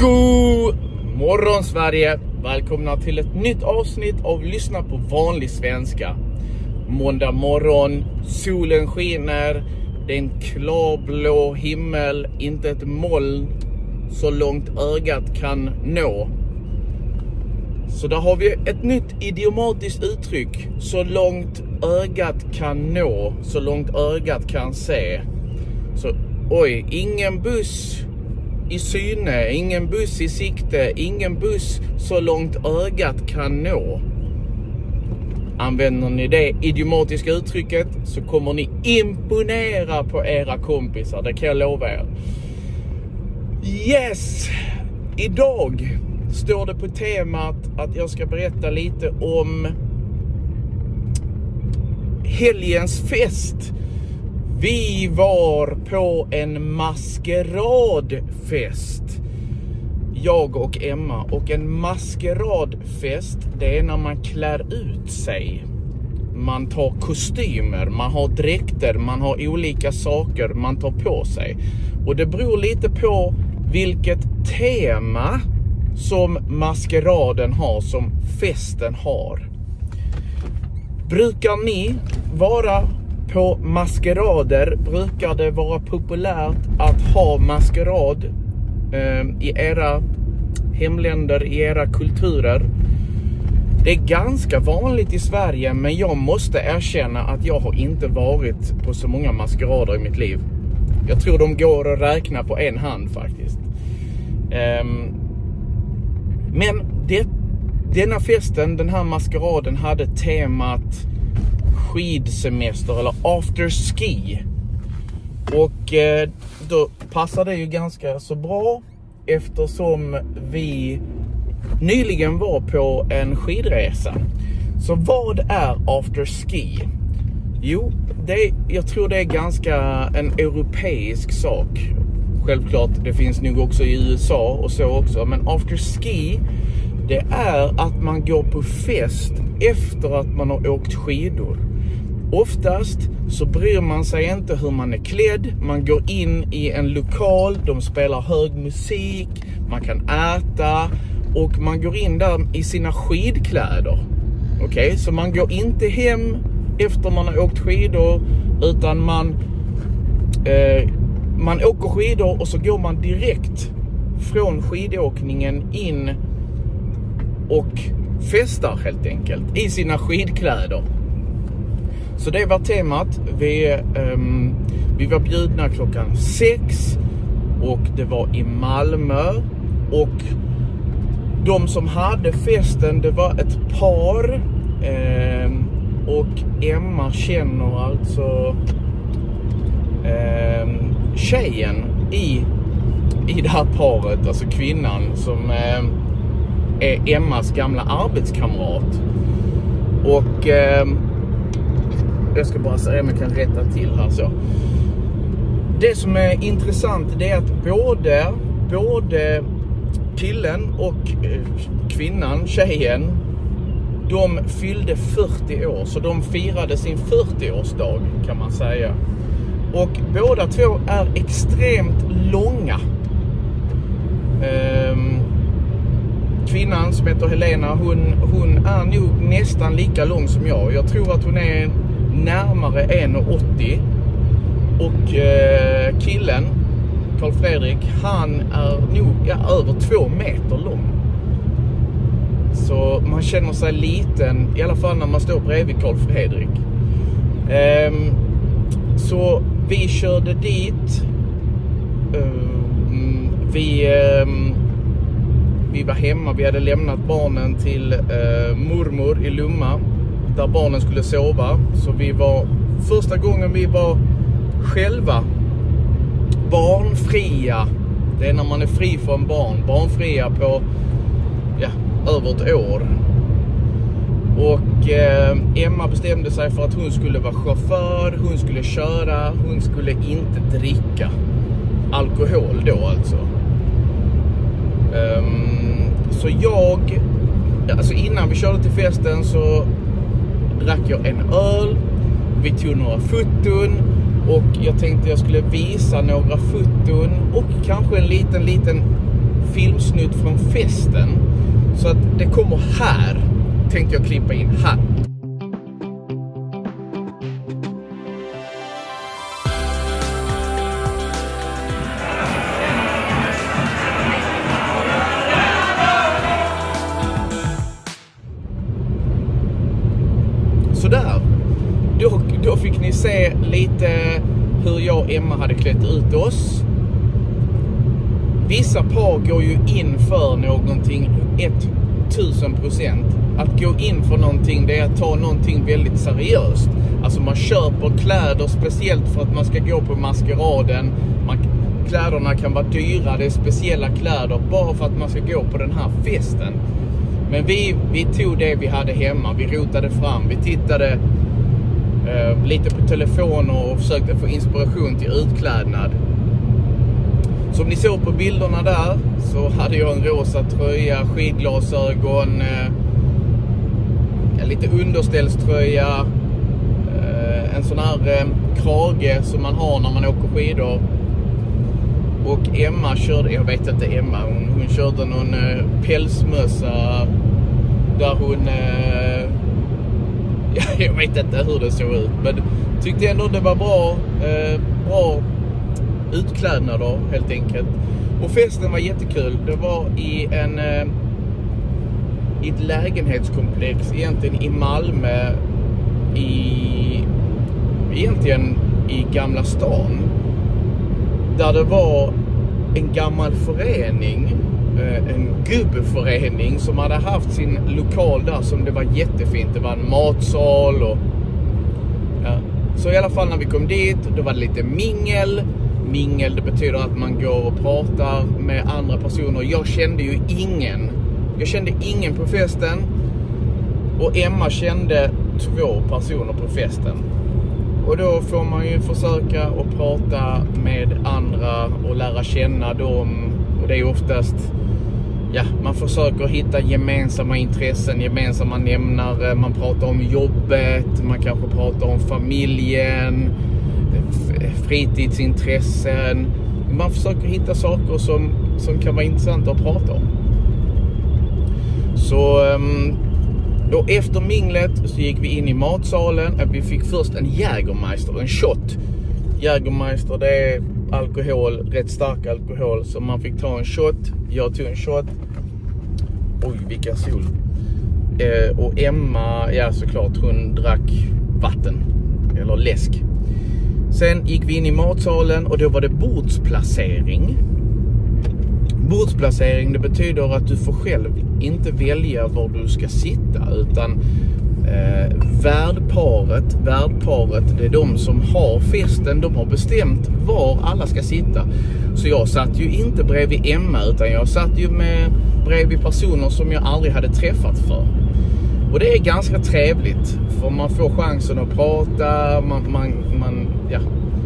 God morgon Sverige! Välkomna till ett nytt avsnitt av Lyssna på vanlig svenska. Måndag morgon, solen skiner, det är en klarblå himmel, inte ett moln så långt ögat kan nå. Så där har vi ett nytt idiomatiskt uttryck. Så långt ögat kan nå, så långt ögat kan se. Så oj, ingen buss i syne, ingen buss i sikte, ingen buss så långt ögat kan nå. Använder ni det idiomatiska uttrycket så kommer ni imponera på era kompisar, det kan jag lova er. Yes! Idag står det på temat att jag ska berätta lite om helgens fest. Vi var på en maskeradfest, jag och Emma. Och en maskeradfest, det är när man klär ut sig. Man tar kostymer, man har dräkter, man har olika saker man tar på sig. Och det beror lite på vilket tema som maskeraden har, som festen har. Brukar ni vara på maskerader? Brukar det vara populärt att ha maskerad i era hemländer, i era kulturer? Det är ganska vanligt i Sverige, men jag måste erkänna att jag har inte varit på så många maskerader i mitt liv. Jag tror de går att räkna på en hand faktiskt. Men denna festen, den här maskeraden, hade temat skidsemester eller afterski. Och då passar det ju ganska så bra, eftersom vi nyligen var på en skidresa. Så vad är afterski? Jo, jag tror det är ganska en europeisk sak. Självklart, det finns nog också i USA och så också. Men afterski, det är att man går på fest efter att man har åkt skidor. Oftast så bryr man sig inte hur man är klädd. Man går in i en lokal, de spelar hög musik, man kan äta och man går in där i sina skidkläder. Okej, så man går inte hem efter man har åkt skidor, utan man åker skidor och så går man direkt från skidåkningen in och festar helt enkelt i sina skidkläder. Så det var temat. Vi var bjudna 6:00 och det var i Malmö. Och de som hade festen, det var ett par. Och Emma känner alltså tjejen i det här paret, alltså kvinnan som är Emmas gamla arbetskamrat. Och jag ska bara säga om jag kan rätta till här så. Det som är intressant, det är att både killen och kvinnan, tjejen, de fyllde 40 år. Så de firade sin 40-årsdag kan man säga. Och båda två är extremt långa. Kvinnan som heter Helena, hon är nog nästan lika lång som jag. Jag tror att hon är närmare 1,80. Och killen, Carl Fredrik, han är nog över 2 meter lång. Så man känner sig liten, i alla fall när man står bredvid Carl Fredrik. Så vi körde dit. Vi var hemma, vi hade lämnat barnen till mormor i Lumma, där barnen skulle sova. Så vi var, första gången vi var själva, barnfria. Det är när man är fri från barnfria på över ett år. Och Emma bestämde sig för att hon skulle vara chaufför, hon skulle köra, hon skulle inte dricka alkohol då alltså. Så alltså innan vi körde till festen så drack jag en öl, vi tog några foton och jag tänkte jag skulle visa några foton och kanske en liten filmsnutt från festen. Så att det kommer här. Tänkte jag klippa in här. Sådär. Då fick ni se lite hur jag och Emma hade klätt ut oss. Vissa par går ju in för någonting 1000%. Att gå in för någonting, det är att ta någonting väldigt seriöst. Alltså man köper kläder speciellt för att man ska gå på maskeraden. Kläderna kan vara dyra, det är speciella kläder bara för att man ska gå på den här festen. Men vi tog det vi hade hemma, vi rotade fram, vi tittade lite på telefon och försökte få inspiration till utklädnad. Som ni såg på bilderna där så hade jag en rosa tröja, skidglasögon, lite underställströja, en sån här krage som man har när man åker skidor. Och Emma körde, jag vet inte Emma, hon körde någon pälsmössa där hon, jag vet inte hur det såg ut, men tyckte ändå det var bra utklädnader helt enkelt. Och festen var jättekul. Det var i ett lägenhetskomplex egentligen i Malmö, egentligen i Gamla stan, där det var en gammal förening, en gubbförening som hade haft sin lokal där som det var jättefint. Det var en matsal och ja. Så i alla fall när vi kom dit, då var det lite mingel. Mingel, det betyder att man går och pratar med andra personer. Jag kände ingen på festen. Och Emma kände 2 personer på festen. Och då får man ju försöka att prata med andra och lära känna dem. Och det är oftast, ja, man försöker hitta gemensamma intressen, gemensamma nämnare. Man pratar om jobbet, man kanske pratar om familjen, fritidsintressen. Man försöker hitta saker som kan vara intressanta att prata om. Så då efter minglet så gick vi in i matsalen. Vi fick först en Jägermeister, en shot. Jägermeister, det är alkohol, rätt stark alkohol. Så man fick ta en shot. Jag tog en shot. Oj, vilka sol. Och Emma, ja såklart, hon drack vatten. Eller läsk. Sen gick vi in i matsalen och då var det bordsplacering. Bordsplacering, det betyder att du får själv inte välja var du ska sitta, utan värdparet, det är de som har festen, de har bestämt var alla ska sitta. Så jag satt ju inte bredvid Emma, utan jag satt ju bredvid personer som jag aldrig hade träffat för. Och det är ganska trevligt, för man får chansen att prata,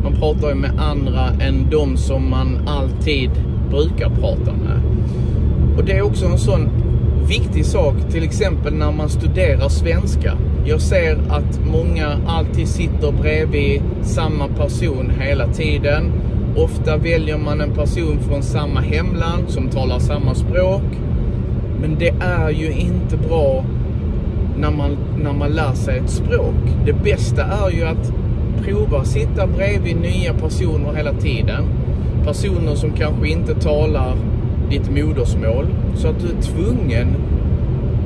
man pratar ju med andra än de som man alltid brukar prata med. Och det är också en sån viktig sak, till exempel när man studerar svenska. Jag ser att många alltid sitter bredvid samma person hela tiden. Ofta väljer man en person från samma hemland som talar samma språk. Men det är ju inte bra när man lär sig ett språk. Det bästa är ju att prova att sitta bredvid nya personer hela tiden. Personer som kanske inte talar ditt modersmål, så att du är tvungen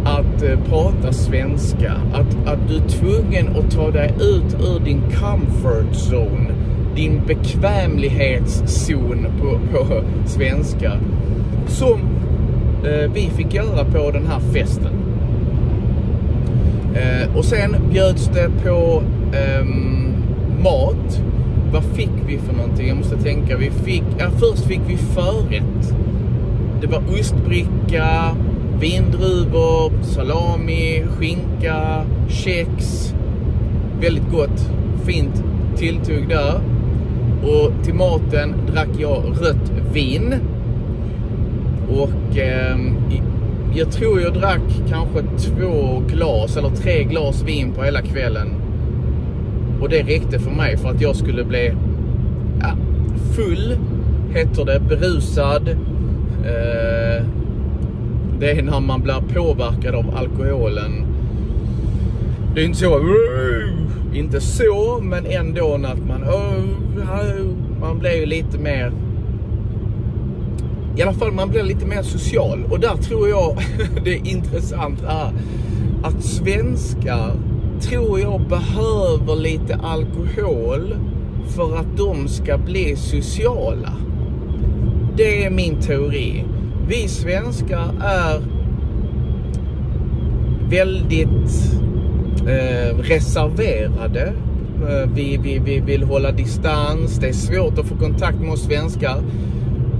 att prata svenska. Att du är tvungen att ta dig ut ur din comfort zone, din bekvämlighetszon på svenska. Som vi fick göra på den här festen. Och sen bjöds det på mat. Vad fick vi för någonting? Jag måste tänka. Först fick vi förrätt. Det var ostbricka, vindruvor, salami, skinka, kex. Väldigt gott, fint tilltugg där. Och till maten drack jag rött vin. Och jag tror jag drack kanske 2 glas eller 3 glas vin på hela kvällen. Och det räckte för mig för att jag skulle bli full, heter det, berusad. Det är när man blir påverkad av alkoholen. Det är inte så, men ändå att man blir ju lite mer, i alla fall man blir lite mer social. Och där tror jag det är intressant är att svenskar, tror jag, behöver lite alkohol för att de ska bli sociala. Det är min teori. Vi svenskar är väldigt reserverade. Vi vill hålla distans. Det är svårt att få kontakt med oss svenskar.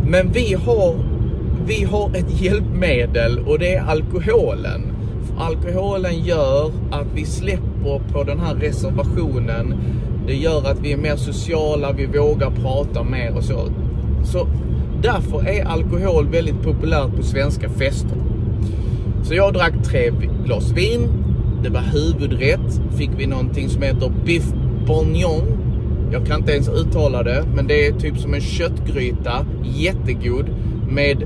Men vi har ett hjälpmedel, och det är alkoholen. Alkoholen gör att vi släpper på den här reservationen. Det gör att vi är mer sociala, vi vågar prata mer och så. Så därför är alkohol väldigt populärt på svenska fester. Så jag drack 3 glas vin. Det var huvudrätt. Fick vi någonting som heter biff bourguignon. Jag kan inte ens uttala det, men det är typ som en köttgryta. Jättegod. Med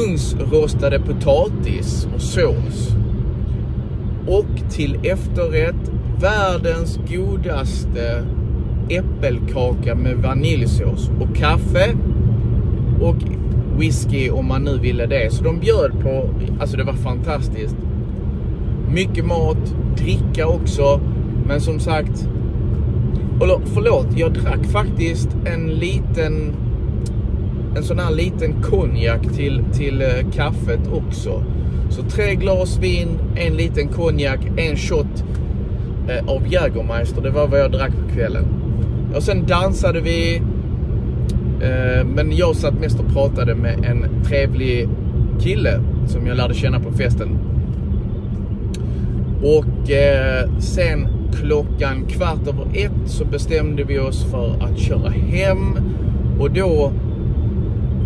ugnsrostade potatis och sås. Och till efterrätt världens godaste äppelkaka med vaniljsås och kaffe och whisky om man nu ville det. Så de bjöd på, alltså det var fantastiskt. Mycket mat, dricka också, men som sagt, jag drack faktiskt en sån här liten konjak till kaffet också. Så 3 glas vin, en liten konjak, en shot av Jägermeister. Det var vad jag drack på kvällen. Och sen dansade vi. Men jag satt mest och pratade med en trevlig kille som jag lärde känna på festen. Och sen 1:15 så bestämde vi oss för att köra hem. Och då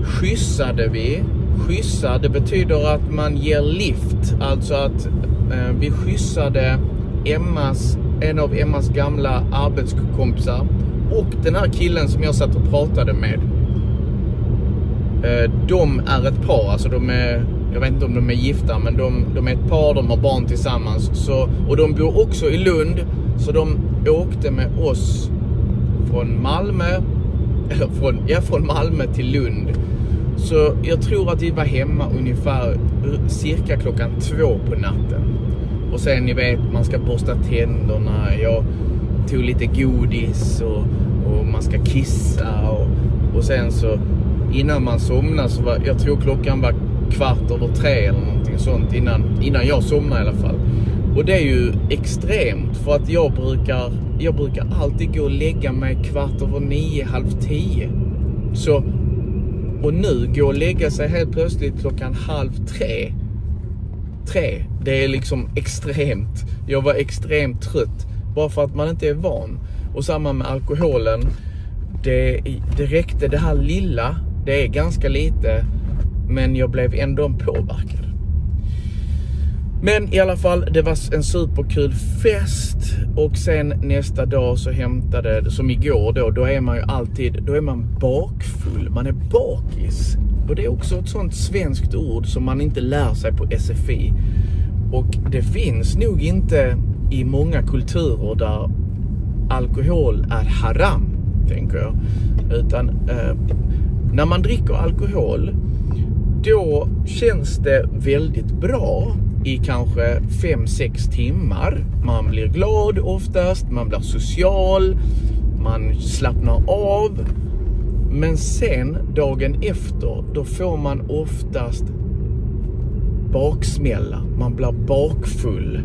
skjutsade vi. Skjutsa, det betyder att man ger lift. Alltså att vi skjutsade en av Emmas gamla arbetskompisar och den här killen som jag satt och pratade med. De är ett par, alltså jag vet inte om de är gifta, men de är ett par, de har barn tillsammans. Och de bor också i Lund, så de åkte med oss från Malmö, från Malmö till Lund. Så jag tror att vi var hemma ungefär cirka 2:00 på natten. Och sen, ni vet, man ska borsta tänderna. Jag tog lite godis och man ska kissa. Och sen så, innan man somnar så jag tror klockan var 2:15 eller någonting sånt. Innan jag somnar i alla fall. Och det är ju extremt, för att jag brukar alltid gå och lägga mig 9:15, 9:30. Så, och nu gå och lägga sig helt plötsligt 2:30. Det är liksom extremt. Jag var extremt trött. Bara för att man inte är van. Och samma med alkoholen. Det räckte, det här lilla. Det är ganska lite. Men jag blev ändå påverkad. Men i alla fall, det var en superkul fest. Och sen nästa dag så hämtade, som igår då är man ju alltid, då är man bakfull. Man är bakis. Och det är också ett sånt svenskt ord som man inte lär sig på SFI. Och det finns nog inte i många kulturer där alkohol är haram, tänker jag. Utan när man dricker alkohol, då känns det väldigt bra i kanske 5-6 timmar. Man blir glad oftast, man blir social, man slappnar av. Men sen dagen efter, då får man oftast baksmälla. Man blir bakfull.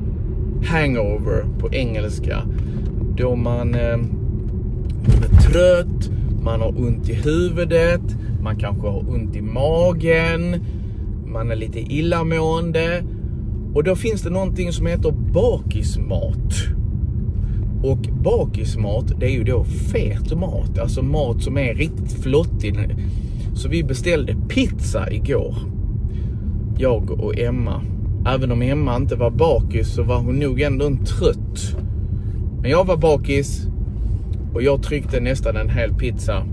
Hangover på engelska. Då man är trött, man har ont i huvudet, man kanske har ont i magen, man är lite illamående. Och då finns det någonting som heter bakismat. Och bakismat, det är ju då fet mat. Alltså mat som är riktigt flottig. Så vi beställde pizza igår. Jag och Emma. Även om Emma inte var bakis så var hon nog ändå trött. Men jag var bakis. Och jag tryckte nästan en hel pizza.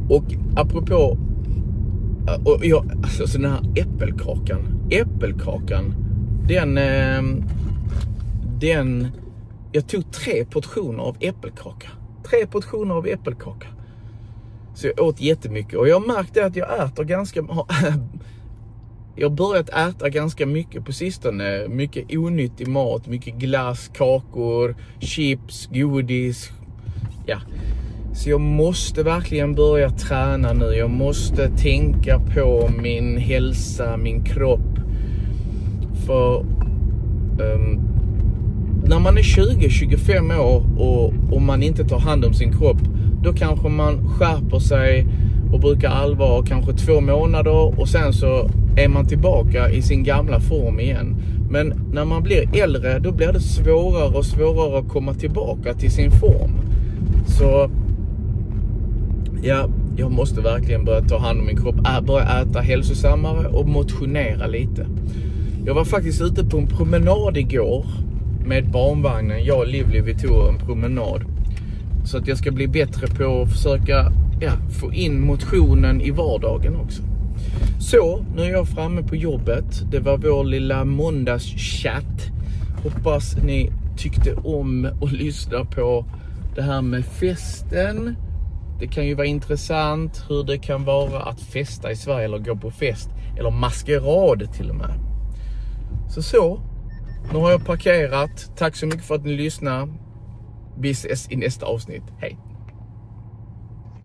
Och apropå Och alltså den här äppelkakan, den jag tog 3 portioner av äppelkaka. 3 portioner av äppelkaka. Så jag åt jättemycket. Och jag märkte att jag äter jag har börjat äta ganska mycket på sistone. Mycket onyttig mat. Mycket glass, kakor, chips, godis. Ja. Så jag måste verkligen börja träna nu. Jag måste tänka på min hälsa, min kropp. För när man är 20-25 år och man inte tar hand om sin kropp, då kanske man skärper sig och brukar allvar kanske 2 månader och sen så är man tillbaka i sin gamla form igen. Men när man blir äldre, då blir det svårare och svårare att komma tillbaka till sin form. Så ja, jag måste verkligen börja ta hand om min kropp, börja äta hälsosammare och motionera lite. Jag var faktiskt ute på en promenad igår med barnvagnen. Jag och Livli, vi tog en promenad. Så att jag ska bli bättre på att försöka få in motionen i vardagen också. Så, nu är jag framme på jobbet. Det var vår lilla måndagschatt. Hoppas ni tyckte om att lyssna på det här med festen. Det kan ju vara intressant hur det kan vara att festa i Sverige eller gå på fest. Eller maskerad till och med. Så, nu har jag parkerat. Tack så mycket för att ni lyssnar. Vi ses i nästa avsnitt. Hej!